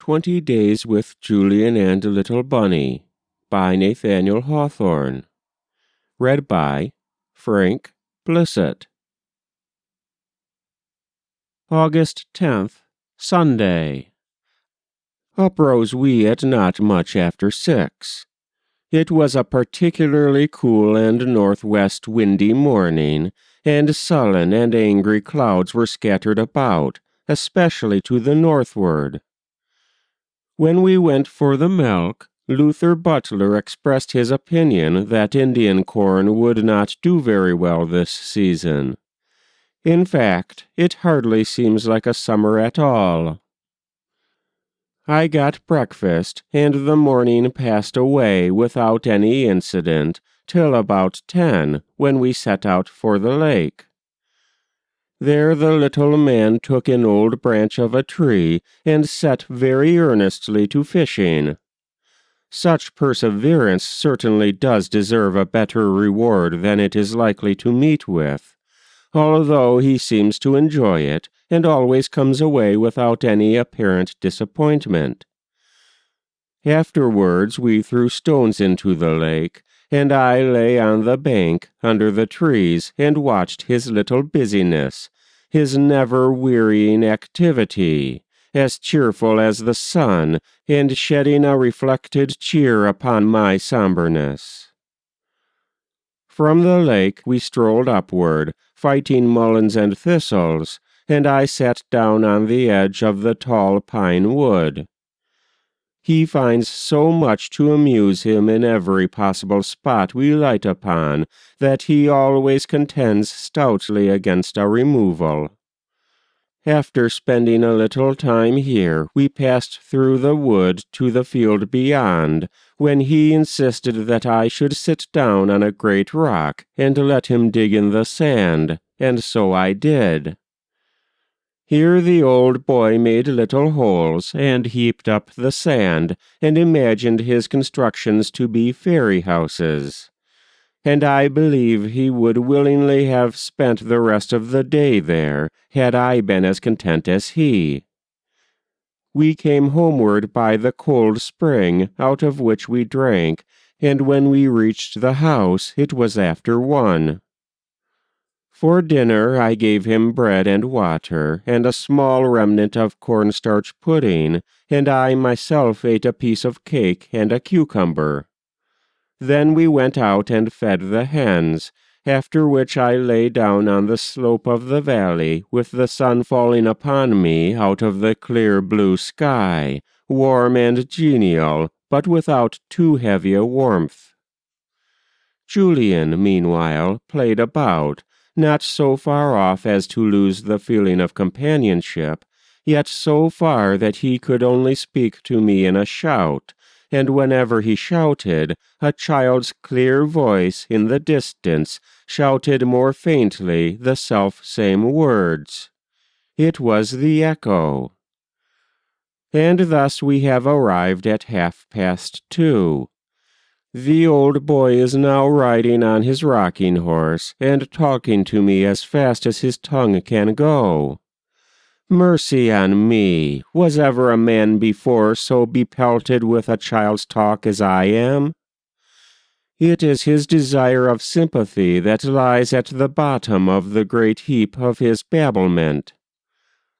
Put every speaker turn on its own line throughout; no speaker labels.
20 Days with Julian and Little Bunny by Nathaniel Hawthorne. Read by Frank Blissett. August 10th, Sunday. Up rose we at not much after 6. It was a particularly cool and northwest windy morning, and sullen and angry clouds were scattered about, especially to the northward. When we went for the milk, Luther Butler expressed his opinion that Indian corn would not do very well this season. In fact, it hardly seems like a summer at all. I got breakfast, and the morning passed away without any incident till about 10, when we set out for the lake. There the little man took an old branch of a tree and set very earnestly to fishing. Such perseverance certainly does deserve a better reward than it is likely to meet with, although he seems to enjoy it, and always comes away without any apparent disappointment. Afterwards we threw stones into the lake, and I lay on the bank under the trees and watched his little busyness, his never-wearying activity, as cheerful as the sun, and shedding a reflected cheer upon my somberness. From the lake we strolled upward, fighting mulleins and thistles, and I sat down on the edge of the tall pine wood. He finds so much to amuse him in every possible spot we light upon that he always contends stoutly against a removal. After spending a little time here, we passed through the wood to the field beyond, when he insisted that I should sit down on a great rock and let him dig in the sand, and so I did. Here the old boy made little holes and heaped up the sand, and imagined his constructions to be fairy houses. And I believe he would willingly have spent the rest of the day there, had I been as content as he. We came homeward by the cold spring, out of which we drank, and when we reached the house it was after 1. For dinner I gave him bread and water, and a small remnant of cornstarch pudding, and I myself ate a piece of cake and a cucumber. Then we went out and fed the hens, after which I lay down on the slope of the valley, with the sun falling upon me out of the clear blue sky, warm and genial, but without too heavy a warmth. Julian, meanwhile, played about, not so far off as to lose the feeling of companionship, yet so far that he could only speak to me in a shout, and whenever he shouted, a child's clear voice in the distance shouted more faintly the self-same words. It was the echo. And thus we have arrived at 2:30. The old boy is now riding on his rocking horse, and talking to me as fast as his tongue can go. Mercy on me! Was ever a man before so bepelted with a child's talk as I am? It is his desire of sympathy that lies at the bottom of the great heap of his babblement.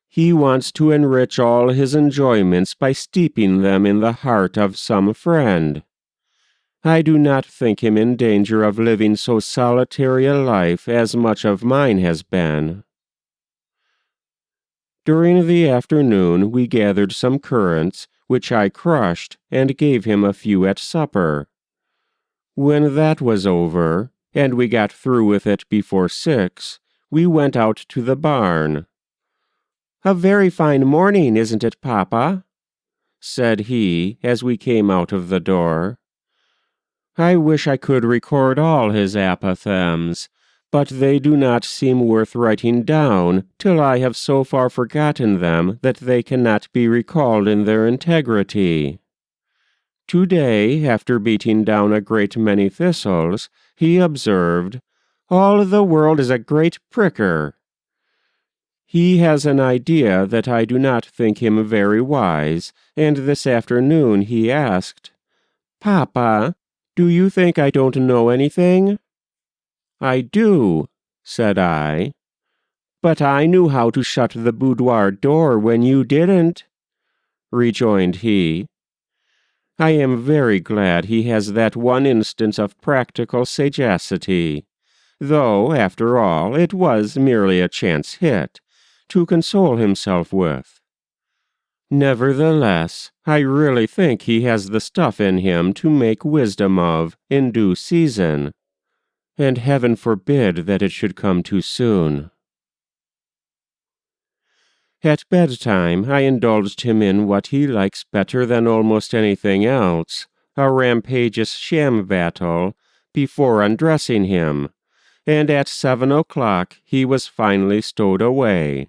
He wants to enrich all his enjoyments by steeping them in the heart of some friend. I do not think him in danger of living so solitary a life as much of mine has been. During the afternoon we gathered some currants, which I crushed, and gave him a few at supper. When that was over, and we got through with it before 6, we went out to the barn. "A very fine morning, isn't it, Papa?" said he, as we came out of the door. I wish I could record all his apothegms, but they do not seem worth writing down till I have so far forgotten them that they cannot be recalled in their integrity. Today, after beating down a great many thistles, he observed, "All the world is a great pricker." He has an idea that I do not think him very wise, and this afternoon he asked, "Papa, do you think I don't know anything?" "I do," said I. "But I knew how to shut the boudoir door when you didn't," rejoined he. I am very glad he has that one instance of practical sagacity, though, after all, it was merely a chance hit, to console himself with. Nevertheless, I really think he has the stuff in him to make wisdom of in due season, and heaven forbid that it should come too soon. At bedtime, I indulged him in what he likes better than almost anything else, a rampageous sham battle, before undressing him, and at 7 o'clock he was finally stowed away.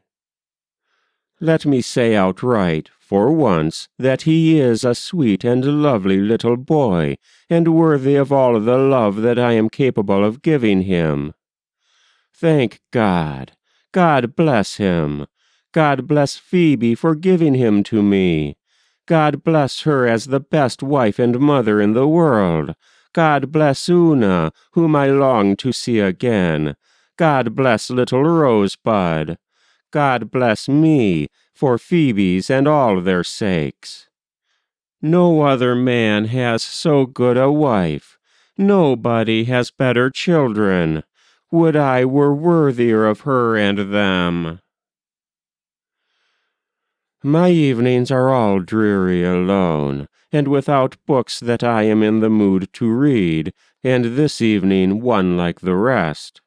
Let me say outright, for once, that he is a sweet and lovely little boy, and worthy of all the love that I am capable of giving him. Thank God! God bless him! God bless Phoebe for giving him to me! God bless her as the best wife and mother in the world! God bless Una, whom I long to see again! God bless little Rosebud! God bless me, for Phoebe's and all their sakes. No other man has so good a wife. Nobody has better children. Would I were worthier of her and them. My evenings are all dreary alone, and without books that I am in the mood to read, and this evening one like the rest.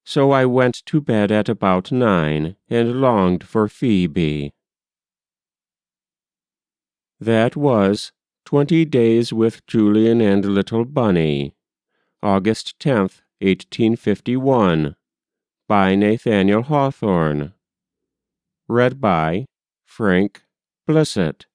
So I went to bed at about 9, and longed for Phoebe. That was 20 Days with Julian and Little Bunny, August 10th, 1851, by Nathaniel Hawthorne. Read by Frank Blissett.